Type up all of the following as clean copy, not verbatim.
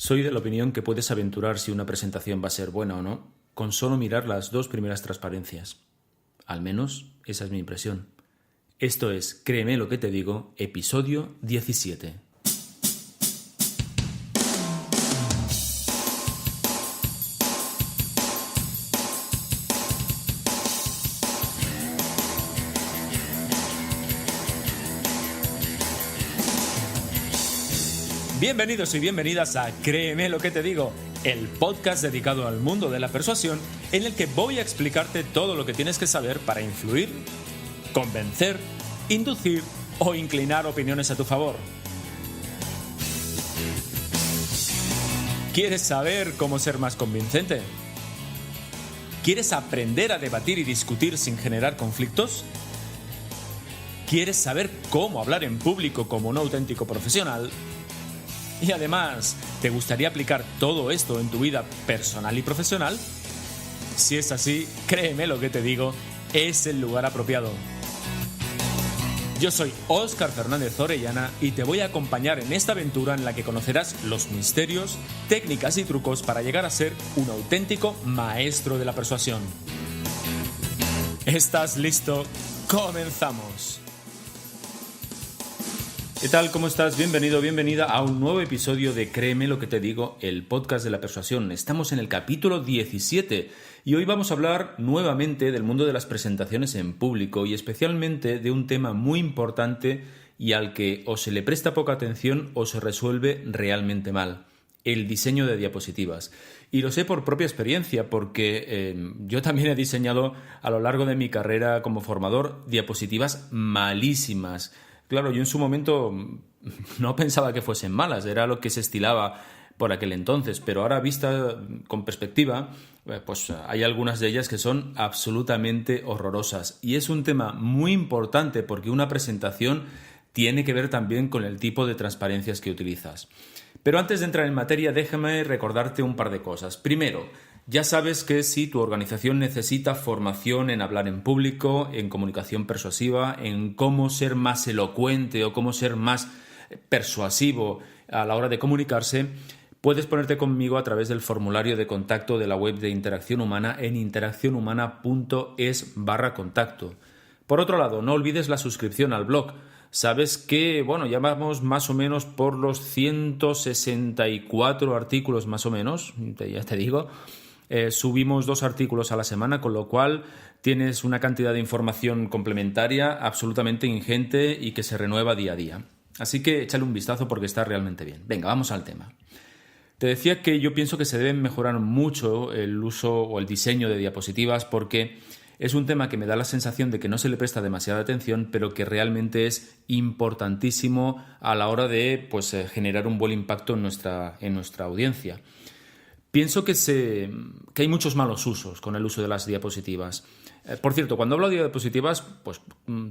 Soy de la opinión que puedes aventurar si una presentación va a ser buena o no con solo mirar las dos primeras transparencias. Al menos esa es mi impresión. Esto es Créeme lo que te digo, episodio 17. Bienvenidos y bienvenidas a Créeme lo que te digo, el podcast dedicado al mundo de la persuasión en el que voy a explicarte todo lo que tienes que saber para influir, convencer, inducir o inclinar opiniones a tu favor. ¿Quieres saber cómo ser más convincente? ¿Quieres aprender a debatir y discutir sin generar conflictos? ¿Quieres saber cómo hablar en público como un auténtico profesional? Y además, ¿te gustaría aplicar todo esto en tu vida personal y profesional? Si es así, créeme lo que te digo, es el lugar apropiado. Yo soy Óscar Fernández Orellana y te voy a acompañar en esta aventura en la que conocerás los misterios, técnicas y trucos para llegar a ser un auténtico maestro de la persuasión. ¿Estás listo? ¡Comenzamos! ¿Qué tal? ¿Cómo estás? Bienvenido, bienvenida a un nuevo episodio de Créeme lo que te digo, el podcast de la persuasión. Estamos en el capítulo 17 y hoy vamos a hablar nuevamente del mundo de las presentaciones en público y especialmente de un tema muy importante y al que o se le presta poca atención o se resuelve realmente mal: el diseño de diapositivas. Y lo sé por propia experiencia porque yo también he diseñado a lo largo de mi carrera como formador diapositivas malísimas. Claro, yo en su momento no pensaba que fuesen malas, era lo que se estilaba por aquel entonces, pero ahora vista con perspectiva, pues hay algunas de ellas que son absolutamente horrorosas. Y es un tema muy importante porque una presentación tiene que ver también con el tipo de transparencias que utilizas. Pero antes de entrar en materia, déjame recordarte un par de cosas. Primero, ya sabes que si tu organización necesita formación en hablar en público, en comunicación persuasiva, en cómo ser más elocuente o cómo ser más persuasivo a la hora de comunicarse, puedes ponerte conmigo a través del formulario de contacto de la web de Interacción Humana en interaccionhumana.es/contacto. Por otro lado, no olvides la suscripción al blog. Sabes que, ya vamos más o menos por los 164 artículos más o menos, ya te digo. Subimos 2 artículos a la semana, con lo cual tienes una cantidad de información complementaria absolutamente ingente y que se renueva día a día. Así que échale un vistazo porque está realmente bien. Venga, vamos al tema. Te decía que yo pienso que se debe mejorar mucho el uso o el diseño de diapositivas porque es un tema que me da la sensación de que no se le presta demasiada atención, pero que realmente es importantísimo a la hora de generar un buen impacto en nuestra audiencia. Pienso que hay muchos malos usos con el uso de las diapositivas. Por cierto, cuando hablo de diapositivas,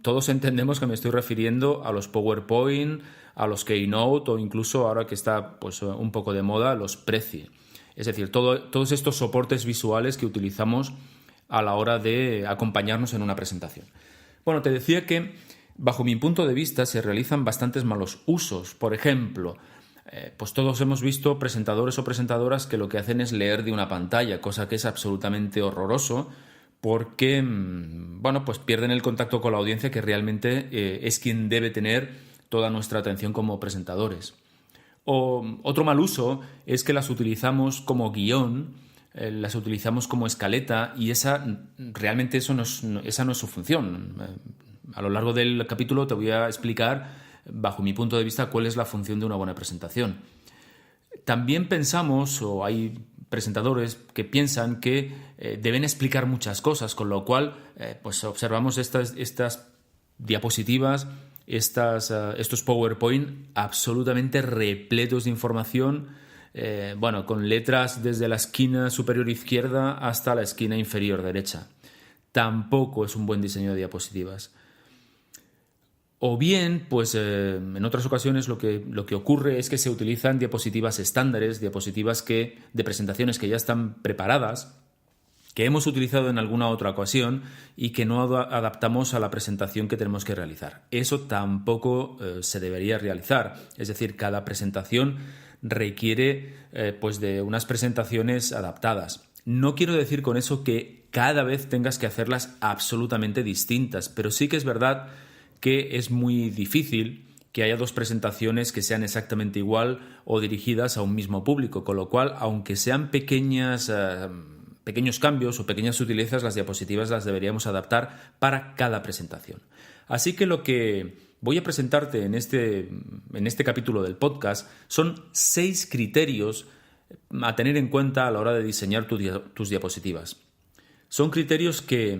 todos entendemos que me estoy refiriendo a los PowerPoint, a los Keynote o incluso ahora que está un poco de moda, los Prezi. Es decir, todos estos soportes visuales que utilizamos a la hora de acompañarnos en una presentación. Bueno, te decía que bajo mi punto de vista se realizan bastantes malos usos. Por ejemplo, todos hemos visto presentadores o presentadoras que lo que hacen es leer de una pantalla, cosa que es absolutamente horroroso porque pierden el contacto con la audiencia, que realmente es quien debe tener toda nuestra atención como presentadores. O otro mal uso es que las utilizamos como guión, las utilizamos como escaleta y realmente esa no es su función. A lo largo del capítulo te voy a explicar, bajo mi punto de vista, cuál es la función de una buena presentación. También pensamos, o hay presentadores que piensan que deben explicar muchas cosas, con lo cual observamos estas diapositivas, estos PowerPoint absolutamente repletos de información, con letras desde la esquina superior izquierda hasta la esquina inferior derecha. Tampoco es un buen diseño de diapositivas. O bien, en otras ocasiones lo que ocurre es que se utilizan diapositivas estándares, diapositivas de presentaciones que ya están preparadas, que hemos utilizado en alguna otra ocasión y que no adaptamos a la presentación que tenemos que realizar. Eso tampoco se debería realizar. Es decir, cada presentación requiere pues de unas presentaciones adaptadas. No quiero decir con eso que cada vez tengas que hacerlas absolutamente distintas, pero sí que es verdad que es muy difícil que haya dos presentaciones que sean exactamente igual o dirigidas a un mismo público, con lo cual, aunque sean pequeños cambios o pequeñas sutilezas, las diapositivas las deberíamos adaptar para cada presentación. Así que lo que voy a presentarte en este capítulo del podcast son 6 criterios a tener en cuenta a la hora de diseñar tus diapositivas. Son criterios que,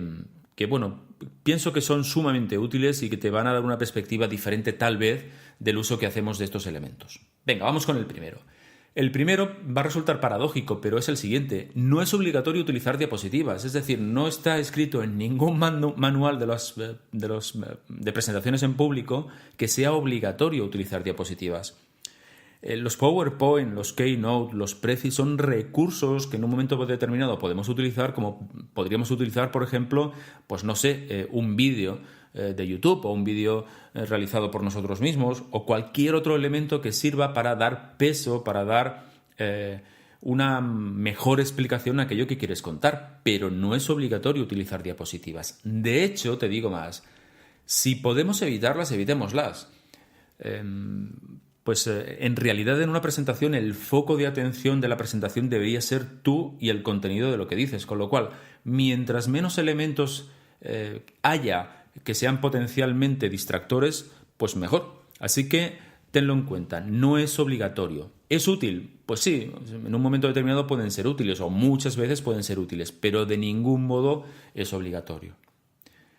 bueno, pienso que son sumamente útiles y que te van a dar una perspectiva diferente tal vez del uso que hacemos de estos elementos. Venga, vamos con el primero. El primero va a resultar paradójico, pero es el siguiente. No es obligatorio utilizar diapositivas, es decir, no está escrito en ningún manual de presentaciones en público que sea obligatorio utilizar diapositivas. Los PowerPoint, los Keynote, los Prezi son recursos que en un momento determinado podemos utilizar, como podríamos utilizar, por ejemplo, pues no sé, un vídeo de YouTube o un vídeo realizado por nosotros mismos o cualquier otro elemento que sirva para dar peso, para dar una mejor explicación a aquello que quieres contar, pero no es obligatorio utilizar diapositivas. De hecho, te digo más, si podemos evitarlas, evitémoslas. Pues en realidad en una presentación el foco de atención de la presentación debería ser tú y el contenido de lo que dices, con lo cual, mientras menos elementos haya que sean potencialmente distractores, pues mejor. Así que tenlo en cuenta, no es obligatorio. ¿Es útil? Pues sí, en un momento determinado pueden ser útiles o muchas veces pueden ser útiles, pero de ningún modo es obligatorio.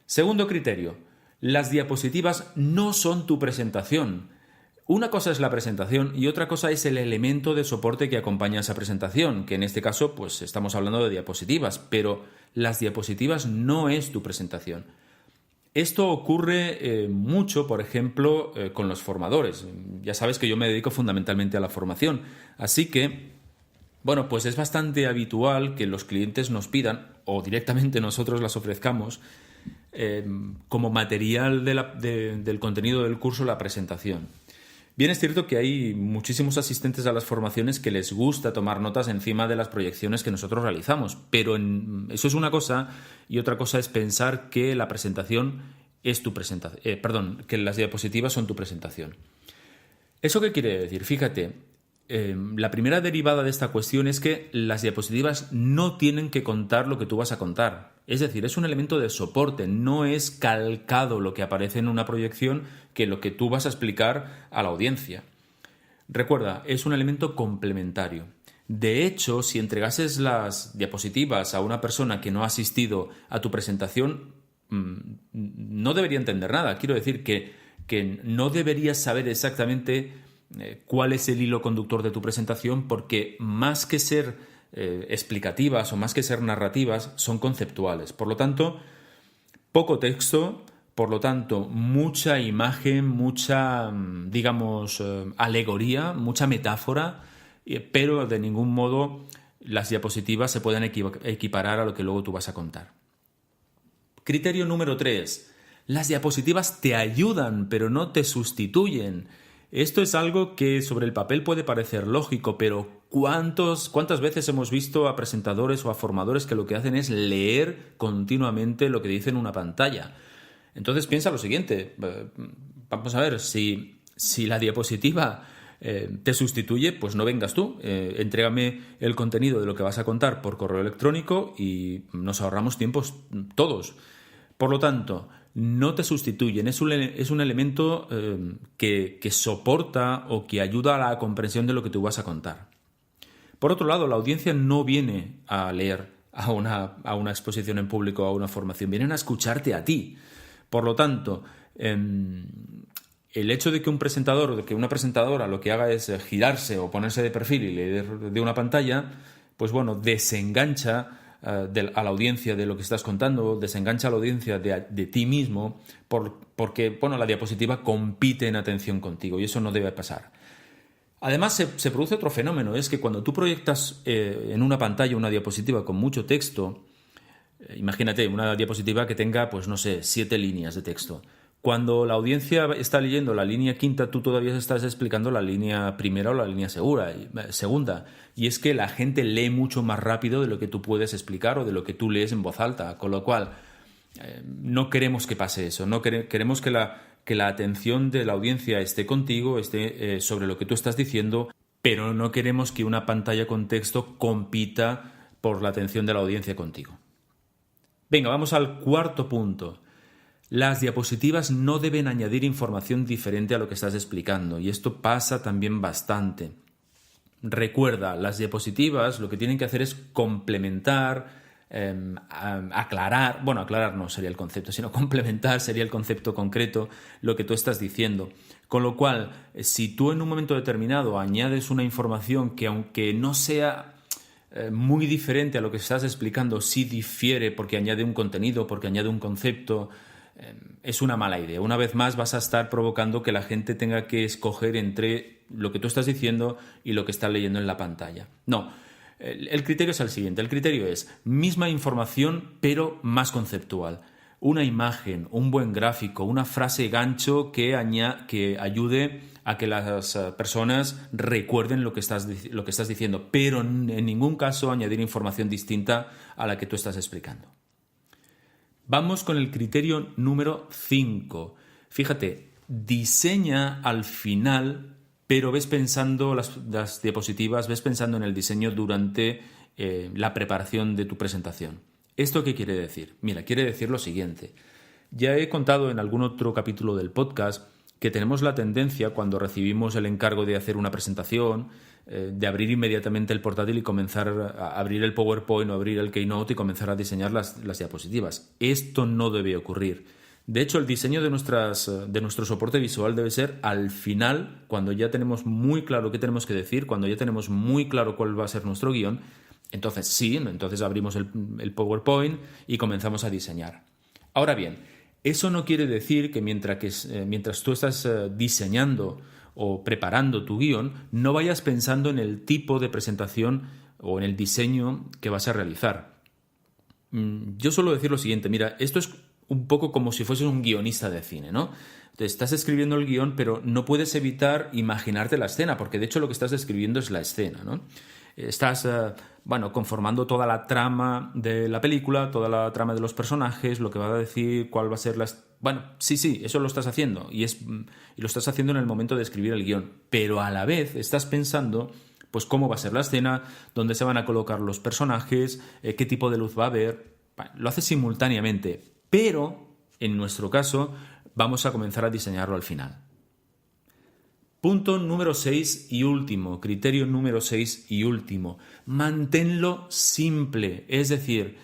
Segundo criterio, las diapositivas no son tu presentación. Una cosa es la presentación y otra cosa es el elemento de soporte que acompaña a esa presentación, que en este caso pues estamos hablando de diapositivas, pero las diapositivas no es tu presentación. Esto ocurre mucho, por ejemplo, con los formadores. Ya sabes que yo me dedico fundamentalmente a la formación, así que, bueno, pues es bastante habitual que los clientes nos pidan, o directamente nosotros las ofrezcamos, como material del contenido del curso, la presentación. Bien, es cierto que hay muchísimos asistentes a las formaciones que les gusta tomar notas encima de las proyecciones que nosotros realizamos, pero eso es una cosa y otra cosa es pensar que la presentación es tu presentación, que las diapositivas son tu presentación. ¿Eso qué quiere decir? Fíjate, la primera derivada de esta cuestión es que las diapositivas no tienen que contar lo que tú vas a contar. Es decir, es un elemento de soporte, no es calcado lo que aparece en una proyección que lo que tú vas a explicar a la audiencia. Recuerda, es un elemento complementario. De hecho, si entregases las diapositivas a una persona que no ha asistido a tu presentación, no debería entender nada. Quiero decir que no deberías saber exactamente cuál es el hilo conductor de tu presentación, porque más que ser explicativas o más que ser narrativas, son conceptuales. Por lo tanto, poco texto, por lo tanto, mucha imagen, mucha, digamos, alegoría, mucha metáfora, pero de ningún modo las diapositivas se pueden equiparar a lo que luego tú vas a contar. Criterio número 3. Las diapositivas te ayudan, pero no te sustituyen. Esto es algo que sobre el papel puede parecer lógico, pero ¿cuántas veces hemos visto a presentadores o a formadores que lo que hacen es leer continuamente lo que dice en una pantalla? Entonces piensa lo siguiente, vamos a ver, si la diapositiva te sustituye, pues no vengas tú, entrégame el contenido de lo que vas a contar por correo electrónico y nos ahorramos tiempos todos. Por lo tanto, no te sustituyen, es un elemento que soporta o que ayuda a la comprensión de lo que tú vas a contar. Por otro lado, la audiencia no viene a leer a una exposición en público o a una formación, vienen a escucharte a ti. Por lo tanto, el hecho de que un presentador o de que una presentadora lo que haga es girarse o ponerse de perfil y leer de una pantalla, pues bueno, desengancha a la audiencia de lo que estás contando, desengancha a la audiencia de ti mismo, porque bueno, la diapositiva compite en atención contigo y eso no debe pasar. Además, se produce otro fenómeno, es que cuando tú proyectas en una pantalla una diapositiva con mucho texto, imagínate una diapositiva que tenga, pues no sé, 7 líneas de texto. Cuando la audiencia está leyendo la línea quinta, tú todavía estás explicando la línea primera o la línea segunda. Y es que la gente lee mucho más rápido de lo que tú puedes explicar o de lo que tú lees en voz alta. Con lo cual, no queremos que pase eso. No queremos que la atención de la audiencia esté contigo, esté sobre lo que tú estás diciendo, pero no queremos que una pantalla con texto compita por la atención de la audiencia contigo. Venga, vamos al cuarto punto. Las diapositivas no deben añadir información diferente a lo que estás explicando, y esto pasa también bastante. Recuerda, las diapositivas lo que tienen que hacer es complementar, aclarar no sería el concepto, sino complementar sería el concepto concreto, lo que tú estás diciendo. Con lo cual, si tú en un momento determinado añades una información que, aunque no sea muy diferente a lo que estás explicando, sí difiere porque añade un contenido, porque añade un concepto, es una mala idea. Una vez más vas a estar provocando que la gente tenga que escoger entre lo que tú estás diciendo y lo que está leyendo en la pantalla. No, el criterio es el siguiente. El criterio es misma información pero más conceptual. Una imagen, un buen gráfico, una frase gancho que ayude a que las personas recuerden lo que estás diciendo, pero en ningún caso añadir información distinta a la que tú estás explicando. Vamos con el criterio número 5. Fíjate, diseña al final, pero ves pensando las diapositivas, ves pensando en el diseño durante la preparación de tu presentación. ¿Esto qué quiere decir? Mira, quiere decir lo siguiente. Ya he contado en algún otro capítulo del podcast que tenemos la tendencia, cuando recibimos el encargo de hacer una presentación, de abrir inmediatamente el portátil y comenzar a abrir el PowerPoint o abrir el Keynote y comenzar a diseñar las diapositivas. Esto no debe ocurrir. De hecho, el diseño de nuestro soporte visual debe ser al final, cuando ya tenemos muy claro qué tenemos que decir, cuando ya tenemos muy claro cuál va a ser nuestro guión. Entonces abrimos el PowerPoint y comenzamos a diseñar. Ahora bien, eso no quiere decir que mientras tú estás diseñando o preparando tu guión, no vayas pensando en el tipo de presentación o en el diseño que vas a realizar. Yo suelo decir lo siguiente, mira, esto es un poco como si fueses un guionista de cine, ¿no? Te estás escribiendo el guión, pero no puedes evitar imaginarte la escena, porque de hecho lo que estás escribiendo es la escena, ¿no? Estás conformando toda la trama de la película, toda la trama de los personajes, lo que va a decir, cuál va a ser sí, eso lo estás haciendo y lo estás haciendo en el momento de escribir el guión, pero a la vez estás pensando pues cómo va a ser la escena, dónde se van a colocar los personajes, qué tipo de luz va a haber. Lo haces simultáneamente, pero en nuestro caso vamos a comenzar a diseñarlo al final. Punto número 6 y último, criterio número 6 y último, manténlo simple. Es decir,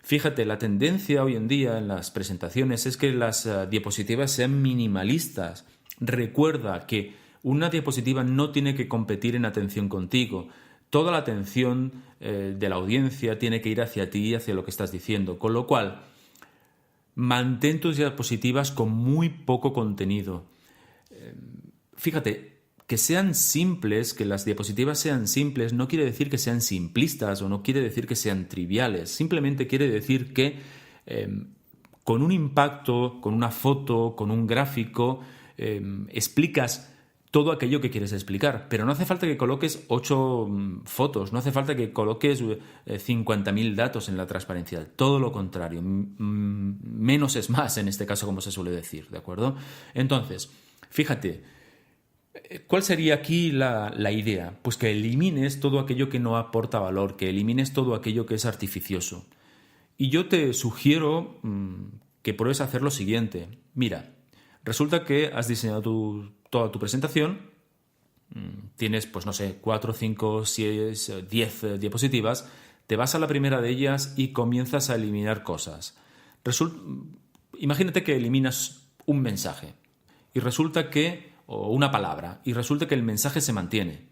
fíjate, la tendencia hoy en día en las presentaciones es que las diapositivas sean minimalistas. Recuerda que una diapositiva no tiene que competir en atención contigo. Toda la atención de la audiencia tiene que ir hacia ti y hacia lo que estás diciendo. Con lo cual, mantén tus diapositivas con muy poco contenido. Fíjate, que sean simples, que las diapositivas sean simples, no quiere decir que sean simplistas o no quiere decir que sean triviales. Simplemente quiere decir que con un impacto, con una foto, con un gráfico, explicas todo aquello que quieres explicar. Pero no hace falta que coloques 8 fotos, no hace falta que coloques 50.000 datos en la transparencia. Todo lo contrario, menos es más en este caso, como se suele decir, ¿de acuerdo? Entonces, fíjate, ¿cuál sería aquí la idea? Pues que elimines todo aquello que no aporta valor, que elimines todo aquello que es artificioso. Y yo te sugiero que pruebes a hacer lo siguiente. Mira, resulta que has diseñado toda tu presentación, tienes, 4, 5, 6, 10 diapositivas, te vas a la primera de ellas y comienzas a eliminar cosas. Imagínate que eliminas un mensaje o una palabra, y resulta que el mensaje se mantiene.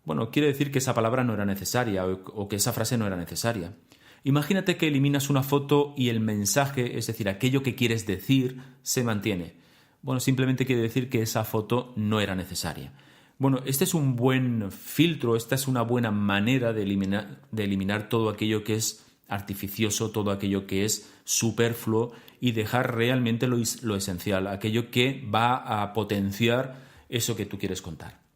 Bueno, quiere decir que esa palabra no era necesaria o que esa frase no era necesaria. Imagínate que eliminas una foto y el mensaje, es decir, aquello que quieres decir, se mantiene. Bueno, simplemente quiere decir que esa foto no era necesaria. Bueno, este es un buen filtro, esta es una buena manera de eliminar todo aquello que es artificioso, todo aquello que es superfluo y dejar realmente lo esencial, aquello que va a potenciar eso que tú quieres contar.